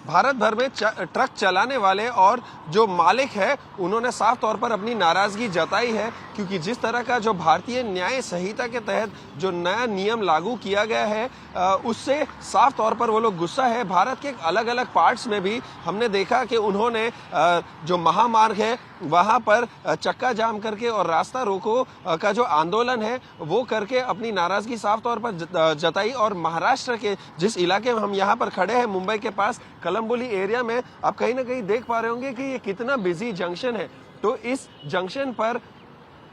भारत भर में ट्रक चलाने वाले और जो मालिक है उन्होंने साफ तौर पर अपनी नाराजगी जताई है, क्योंकि जिस तरह का जो भारतीय न्याय संहिता के तहत जो नया नियम लागू किया गया है उससे साफ तौर पर वो लोग गुस्सा है। भारत के अलग अलग पार्ट्स में भी हमने देखा कि उन्होंने जो महामार्ग है वहां पर चक्का जाम करके और रास्ता रोको का जो आंदोलन है वो करके अपनी नाराजगी साफ तौर पर जताई। और महाराष्ट्र के जिस इलाके में हम यहाँ पर खड़े हैं, मुंबई के पास कलम्बोली एरिया में, आप कहीं ना कहीं देख पा रहे होंगे कि ये कितना बिजी जंक्शन है। तो इस जंक्शन पर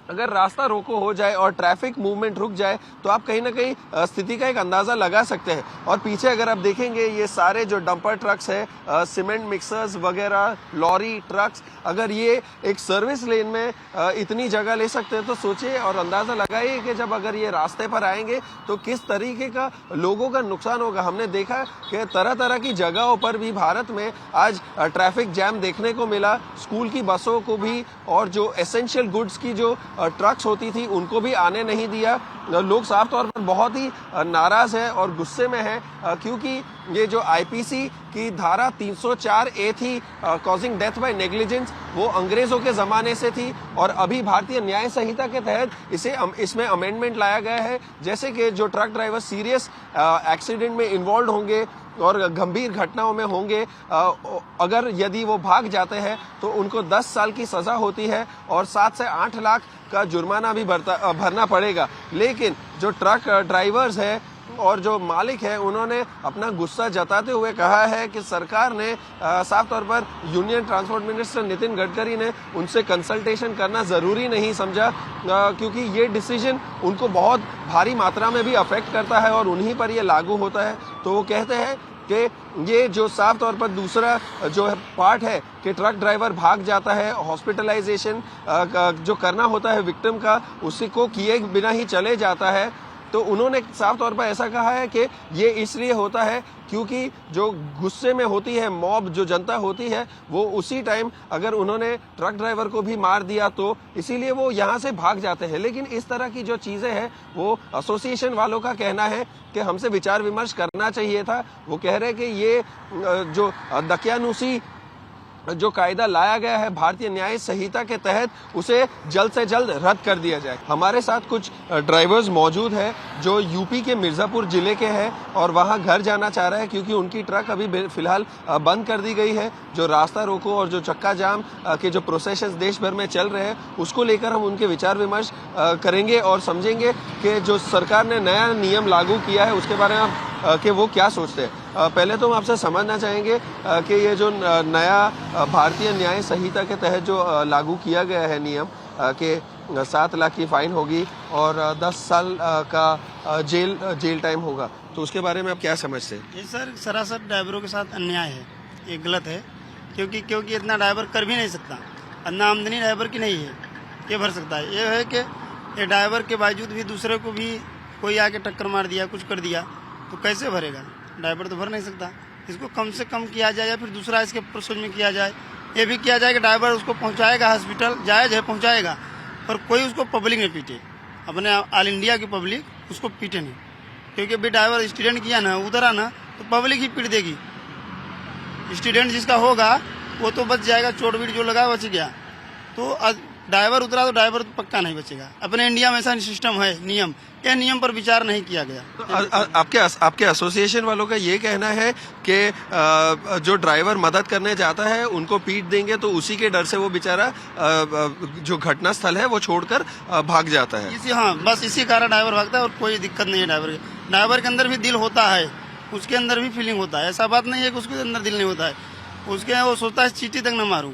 अगर रास्ता रोको हो जाए और ट्रैफिक मूवमेंट रुक जाए तो आप कहीं ना कहीं स्थिति का एक अंदाजा लगा सकते हैं। और पीछे अगर आप देखेंगे ये सारे जो डंपर ट्रक्स है, सीमेंट मिक्सर्स वगैरह, लॉरी ट्रक्स, अगर ये एक सर्विस लेन में इतनी जगह ले सकते हैं तो सोचिए और अंदाजा लगाइए कि जब अगर ये रास्ते पर आएंगे तो किस तरीके का लोगों का नुकसान होगा। हमने देखा कि तरह तरह की जगहों पर भी भारत में आज ट्रैफिक जैम देखने को मिला। स्कूल की बसों को भी और जो एसेंशियल गुड्स की जो ट्रक्स होती थी उनको भी आने नहीं दिया। लोग साफ तौर पर बहुत ही नाराज है और गुस्से में है, क्योंकि ये जो आईपीसी की धारा 304A थी, कॉजिंग डेथ बाय नेग्लिजेंस, वो अंग्रेजों के जमाने से थी और अभी भारतीय न्याय संहिता के तहत इसमें अमेंडमेंट लाया गया है। जैसे कि जो ट्रक ड्राइवर सीरियस एक्सीडेंट में इन्वॉल्व होंगे और गंभीर घटनाओं में होंगे, अगर यदि वो भाग जाते हैं तो उनको 10 साल की सजा होती है और 7 से 8 लाख का जुर्माना भी भरना पड़ेगा। लेकिन जो ट्रक ड्राइवर्स है और जो मालिक है उन्होंने अपना गुस्सा जताते हुए कहा है कि सरकार ने साफ तौर पर union transport minister Nitin Gadkari ने उनसे कंसल्टेशन करना जरूरी नहीं समझा, क्योंकि ये डिसीजन उनको बहुत भारी मात्रा में भी अफेक्ट करता है और उन्हीं पर ये लागू होता है। तो वो कहते हैं कि ये जो साफ तौर पर दूसरा जो पार्ट है कि ट्रक ड्राइवर भाग जाता है, हॉस्पिटलाइजेशन जो करना होता है विक्टिम का उसी को किए बिना ही चले जाता है। तो उन्होंने साफ तौर पर ऐसा कहा है कि ये इसलिए होता है क्योंकि जो गुस्से में होती है मॉब, जो जनता होती है, वो उसी टाइम अगर उन्होंने ट्रक ड्राइवर को भी मार दिया तो इसीलिए वो यहाँ से भाग जाते हैं। लेकिन इस तरह की जो चीजें हैं वो एसोसिएशन वालों का कहना है कि हमसे विचार विमर्श करना चाहिए था। वो कह रहे हैं कि ये जो दकियानूसी जो कायदा लाया गया है भारतीय न्याय संहिता के तहत उसे जल्द से जल्द रद्द कर दिया जाए। हमारे साथ कुछ ड्राइवर्स मौजूद हैं जो यूपी के मिर्जापुर जिले के हैं और वहां घर जाना चाह रहे हैं क्योंकि उनकी ट्रक अभी फिलहाल बंद कर दी गई है। जो रास्ता रोको और जो चक्का जाम के जो प्रोसेस देश भर में चल रहे हैं उसको लेकर हम उनके विचार विमर्श करेंगे और समझेंगे कि जो सरकार ने नया नियम लागू किया है उसके बारे में कि वो क्या सोचते हैं। पहले तो हम आपसे समझना चाहेंगे कि ये जो नया भारतीय न्याय संहिता के तहत जो लागू किया गया है नियम कि 7 लाख की फाइन होगी और 10 साल का जेल टाइम होगा, तो उसके बारे में आप क्या समझते हैं? ये सर सरासर ड्राइवरों के साथ अन्याय है, ये गलत है, क्योंकि इतना ड्राइवर कर भी नहीं सकता। अन्ना आमदनी ड्राइवर की नहीं है, ये भर सकता है। ये है कि ये ड्राइवर के बावजूद भी दूसरे को भी कोई आके टक्कर मार दिया, कुछ कर दिया, तो कैसे भरेगा? ड्राइवर तो भर नहीं सकता। इसको कम से कम किया जाए या फिर दूसरा इसके प्रोसेस में किया जाए। ये भी किया जाए कि ड्राइवर उसको पहुंचाएगा हॉस्पिटल, जायज है पहुंचाएगा, पर कोई उसको पब्लिक में पीटे, अपने ऑल इंडिया की पब्लिक उसको पीटे नहीं। क्योंकि अभी ड्राइवर एक्सीडेंट किया ना, उतरा ना, तो पब्लिक ही पीट देगी। एक्सीडेंट जिसका होगा वो तो बच जाएगा, चोट बीट जो लगा बच गया। तो ड्राइवर उतरा तो ड्राइवर तो पक्का नहीं बचेगा। अपने इंडिया में ऐसा सिस्टम है, नियम, यह नियम पर विचार नहीं किया गया। तो आपके एसोसिएशन वालों का ये कहना है कि जो ड्राइवर मदद करने जाता है उनको पीट देंगे तो उसी के डर से वो बेचारा जो घटना स्थल है वो छोड़कर भाग जाता है। हाँ, बस इसी कारण ड्राइवर भागता है और कोई दिक्कत नहीं है। ड्राइवर के अंदर भी दिल होता है, उसके अंदर भी फीलिंग होता है। ऐसा बात नहीं है कि उसके अंदर दिल नहीं होता है। उसके वो सोचता है चीटी तक न मारूं,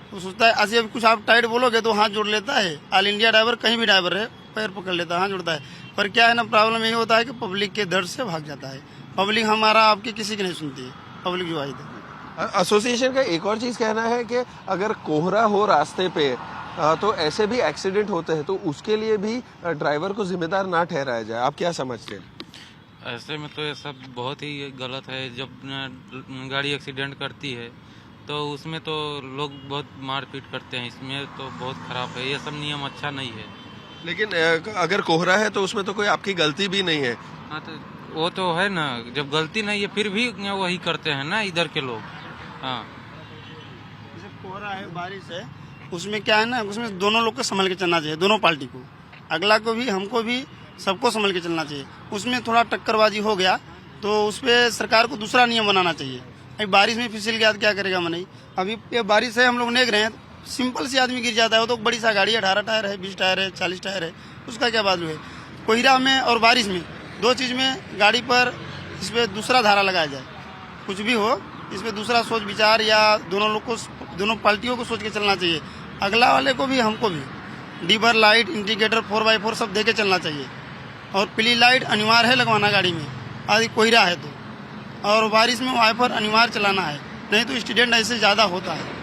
वो सोचता है ऐसे कुछ आप टाइट बोलोगे तो हाथ जोड़ लेता है। ऑल इंडिया ड्राइवर कहीं भी ड्राइवर है, पैर पकड़ लेता है, हाथ जोड़ता है। पर क्या है ना, प्रॉब्लम ये होता है कि पब्लिक के डर से भाग जाता है। पब्लिक हमारा आपकी किसी की नहीं सुनती है, पब्लिक जो आई है। एसोसिएशन का एक और चीज कहना है कि अगर कोहरा हो रास्ते पे तो ऐसे भी एक्सीडेंट होते हैं, तो उसके लिए भी ड्राइवर को जिम्मेदार ना ठहराया जाए। आप क्या समझते हैं? ऐसे में तो ये सब बहुत ही गलत है। जब गाड़ी एक्सीडेंट करती है तो उसमें तो लोग बहुत मारपीट करते हैं, इसमें तो बहुत खराब है। ये सब नियम अच्छा नहीं है। लेकिन अगर कोहरा है तो उसमें तो कोई आपकी गलती भी नहीं है। हाँ, तो वो तो है ना, जब गलती नहीं है फिर भी वही करते हैं ना इधर के लोग। हाँ, जैसे कोहरा है, बारिश है, उसमें क्या है ना, उसमें दोनों लोग को संभल के चलना चाहिए, दोनों पार्टी को, अगला को भी, हमको भी, सबको संभल के चलना चाहिए। उसमें थोड़ा टक्करबाजी हो गया तो उस पर सरकार को दूसरा नियम बनाना चाहिए। अभी बारिश में फिसल गया तो क्या करेगा मनई। अभी ये बारिश है, हम लोग देख रहे हैं, सिंपल सी आदमी गिर जाता है, वो तो बड़ी सा गाड़ी है, 18 टायर है, 20 टायर है, 40 टायर है, उसका क्या बात है। कोहरा में और बारिश में, दो चीज़ में गाड़ी पर इस पर दूसरा धारा लगाया जाए, कुछ भी हो इस पर दूसरा सोच विचार, या दोनों लोग को, दोनों पार्टियों को सोच के चलना चाहिए, अगला वाले को भी, हमको भी। डिबर लाइट, इंडिकेटर 4x4 सब दे के चलना चाहिए, और पीली लाइट अनिवार्य है लगवाना गाड़ी में, आदि कोहरा है तो, और बारिश में वाइपर अनिवार्य चलाना है, नहीं तो एक्सीडेंट ऐसे ज़्यादा होता है।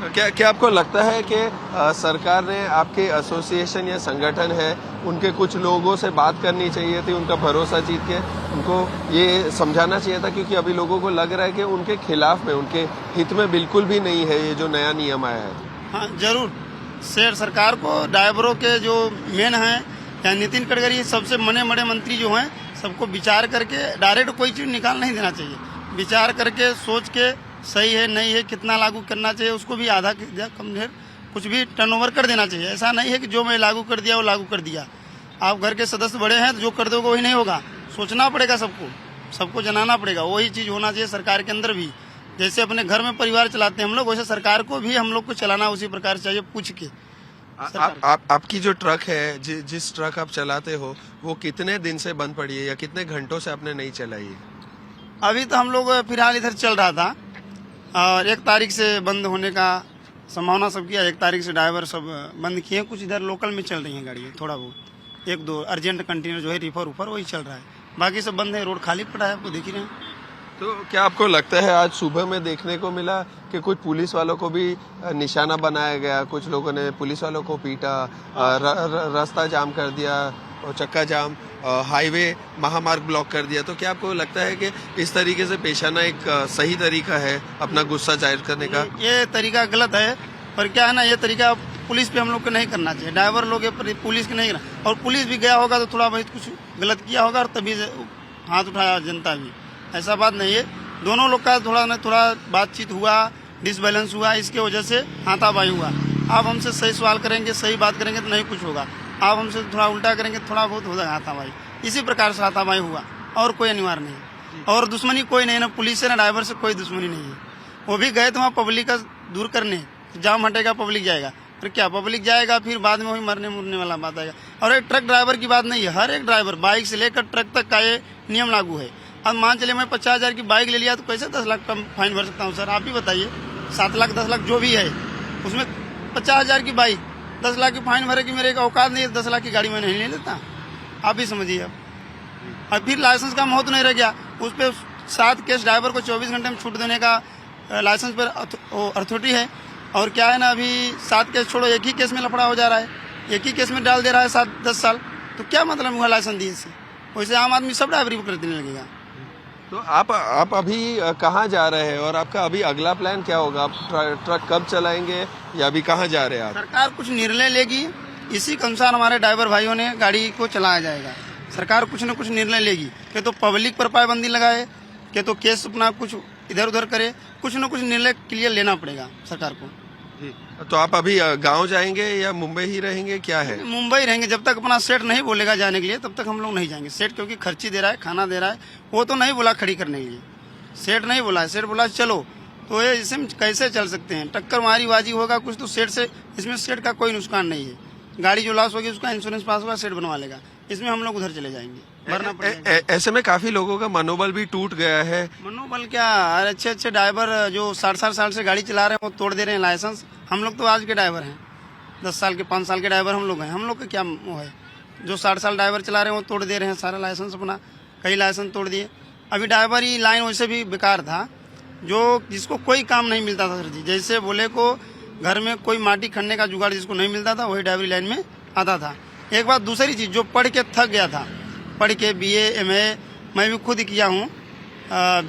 क्या आपको लगता है कि सरकार ने, आपके एसोसिएशन या संगठन है, उनके कुछ लोगों से बात करनी चाहिए थी, उनका भरोसा जीत के उनको ये समझाना चाहिए था, क्योंकि अभी लोगों को लग रहा है कि उनके खिलाफ में, उनके हित में बिल्कुल भी नहीं है ये जो नया नियम आया है। हाँ जरूर, शेर सरकार को, ड्राइवरों के जो मेन हैं या नितिन गडकरी, सबसे बड़े मंत्री जो हैं, सबको विचार करके डायरेक्ट कोई चीज़ निकाल नहीं देना चाहिए, विचार करके सोच के सही है नहीं है, कितना लागू करना चाहिए, उसको भी आधा कम ढेर कुछ भी टर्नओवर कर देना चाहिए। ऐसा नहीं है कि जो मैं लागू कर दिया वो लागू कर दिया। आप घर के सदस्य बड़े हैं तो जो कर दोगे वही नहीं होगा, सोचना पड़ेगा, सबको जनाना पड़ेगा, वही चीज़ होना चाहिए सरकार के अंदर भी। जैसे अपने घर में परिवार चलाते हैं हम लोग, वैसे सरकार को भी हम लोग को चलाना उसी प्रकार चाहिए, पूछ के। आपकी जो ट्रक है, जिस ट्रक आप चलाते हो, वो कितने दिन से बंद पड़ी है या कितने घंटों से आपने नहीं चलाई है? अभी तो हम लोग फिलहाल इधर चल रहा था, और 1 तारीख से बंद होने का संभावना सब किया, 1 तारीख से ड्राइवर सब बंद किए। कुछ इधर लोकल में चल रही हैं गाड़ियाँ, थोड़ा बहुत 1-2 अर्जेंट कंटेनर जो है रिफर ऊपर वही चल रहा है, बाकी सब बंद है, रोड खाली पड़ा है, आपको देख ही रहे हैं। तो क्या आपको लगता है, आज सुबह में देखने को मिला कि कुछ पुलिस वालों को भी निशाना बनाया गया, कुछ लोगों ने पुलिस वालों को पीटा, रास्ता जाम कर दिया, और चक्का जाम, हाईवे महामार्ग ब्लॉक कर दिया, तो क्या आपको लगता है कि इस तरीके से पेश आना एक सही तरीका है अपना गुस्सा जाहिर करने का? ये तरीका गलत है, पर क्या है ना, ये तरीका पुलिस पे हम लोग को नहीं करना चाहिए, ड्राइवर लोग पुलिस के नहीं करना। और पुलिस भी गया होगा तो थोड़ा बहुत कुछ गलत किया होगा और तभी हाथ उठाया जनता भी, ऐसा बात नहीं है। दोनों लोग का थोड़ा बातचीत हुआ, डिसबैलेंस हुआ, इसके वजह से हाथापाई हुआ। आप हमसे सही सवाल करेंगे, सही बात करेंगे तो नहीं कुछ होगा, आप हमसे थोड़ा उल्टा करेंगे थोड़ा बहुत हो जाएगा हाथापाई। इसी प्रकार से हाथापाई हुआ, और कोई अनिवार्य नहीं, और दुश्मनी कोई नहीं, ना पुलिस से ना ड्राइवर से कोई दुश्मनी नहीं है। वो भी गए तो वहाँ पब्लिक का दूर करने, जाम हटेगा पब्लिक जाएगा, फिर क्या पब्लिक जाएगा, फिर बाद में वही मरने मुरने वाला बात आएगा। और एक ट्रक ड्राइवर की बात नहीं है, हर एक ड्राइवर, बाइक से लेकर ट्रक तक का ये नियम लागू है। अब मान चले मैं 50,000 की बाइक ले लिया तो कैसे 10 लाख का फाइन भर सकता हूँ सर, आप ही बताइए। 7 लाख 10 लाख जो भी है, उसमें 50,000 की बाइक 10 लाख की फाइन भरे कि मेरे एक औकात नहीं है, 10 लाख की गाड़ी मैं नहीं ले लेता, आप ही समझिए। अब फिर लाइसेंस का महत्व नहीं रह गया, उस पर 7 केस, ड्राइवर को 24 घंटे में छूट देने का लाइसेंस पर अथॉरिटी है। और क्या है ना, अभी 7 केस छोड़ो, एक ही केस में लफड़ा हो जा रहा है, एक ही केस में डाल दे रहा है 7-10 साल, तो क्या मतलब हुआ लाइसेंस दिए से? वैसे आम आदमी सब ड्राइवरी कर देने लगेगा। तो आप अभी कहाँ जा रहे हैं, और आपका अभी अगला प्लान क्या होगा? आप ट्रक कब चलाएंगे या अभी कहाँ जा रहे हैं आप? सरकार कुछ निर्णय लेगी, इसी के अनुसार हमारे ड्राइवर भाइयों ने गाड़ी को चलाया जाएगा। सरकार कुछ न कुछ निर्णय लेगी, कि तो पब्लिक पर पाबंदी लगाए, कि तो केस अपना कुछ इधर उधर करे, कुछ न कुछ निर्णय क्लियर लेना पड़ेगा सरकार को। तो आप अभी गांव जाएंगे या मुंबई ही रहेंगे, क्या है? मुंबई रहेंगे, जब तक अपना सेठ नहीं बोलेगा जाने के लिए तब तक हम लोग नहीं जाएंगे। सेठ क्योंकि खर्ची दे रहा है, खाना दे रहा है, वो तो नहीं बोला खड़ी करने के लिए, सेठ नहीं बोला, सेठ बोला चलो, तो ये इसमें कैसे चल सकते हैं? टक्कर मारी बाजी होगा कुछ तो सेठ से, इसमें सेठ का कोई नुकसान नहीं है। गाड़ी जो लॉस होगी उसका इंश्योरेंस पास होगा, सेठ बनवा लेगा, इसमें हम लोग उधर चले जाएंगे, भरना पड़ेगा। ऐसे में काफी लोगों का मनोबल भी टूट गया है। मनोबल क्या, अच्छे ड्राइवर जो 60 साल से गाड़ी चला रहे हैं वो तोड़ दे रहे हैं लाइसेंस। हम लोग तो आज के ड्राइवर हैं, 10 साल के 5 साल के ड्राइवर हम लोग हैं, हम लोग का क्या वो है? जो 60 साल ड्राइवर चला रहे हैं वो तोड़ दे रहे हैं सारा लाइसेंस अपना, कई लाइसेंस तोड़ दिए। अभी ड्राइवर ही लाइन वैसे भी बेकार था, जो जिसको कोई काम नहीं मिलता था सर जी, जैसे बोले को घर में कोई माटी खनने का जुगाड़ जिसको नहीं मिलता था वही ड्राइवरी लाइन में आता था। एक बात, दूसरी चीज़, जो पढ़ के थक गया था, पढ़ के BA MA मैं भी खुद किया हूँ,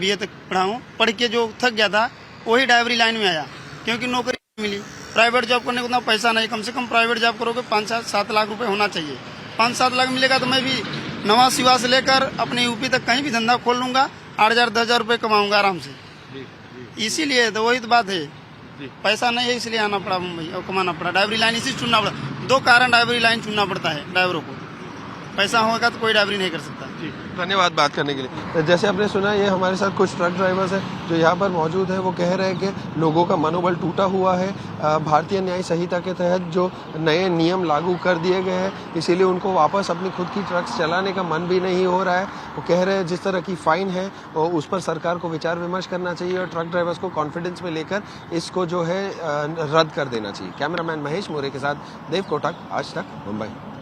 BA तक पढ़ा हूँ, पढ़ के जो थक गया था वही ड्राइवरी लाइन में आया, क्योंकि नौकरी मिली। प्राइवेट जॉब करने को उतना पैसा नहीं, कम से कम प्राइवेट जॉब करोगे 5-7 लाख रुपए होना चाहिए, 5-7 लाख मिलेगा तो मैं भी नवा सिवा से लेकर अपने यूपी तक कहीं भी धंधा खोल लूंगा, 8,000 10,000 रुपये कमाऊंगा आराम से। इसीलिए तो वही तो बात है, पैसा नहीं है इसलिए आना पड़ा मुंबई और कमाना पड़ा। ड्राइवरी लाइन इसी चुनना पड़ा, 2 कारण ड्राइवरी लाइन चुनना पड़ता है ड्राइवरों को। पैसा होगा तो कोई ड्राइवरी नहीं कर सकता। धन्यवाद बात करने के लिए। जैसे आपने सुना, ये हमारे साथ कुछ ट्रक ड्राइवर्स हैं जो यहाँ पर मौजूद है। वो कह रहे हैं कि लोगों का मनोबल टूटा हुआ है। भारतीय न्याय संहिता के तहत जो नए नियम लागू कर दिए गए हैं, इसीलिए उनको वापस अपनी खुद की ट्रक्स चलाने का मन भी नहीं हो रहा है। वो कह रहे हैं जिस तरह की फाइन है उस पर सरकार को विचार विमर्श करना चाहिए और ट्रक ड्राइवर्स को कॉन्फिडेंस में लेकर इसको जो है रद्द कर देना चाहिए। कैमरामैन महेश मोरे के साथ देव कोटक, आज तक, मुंबई।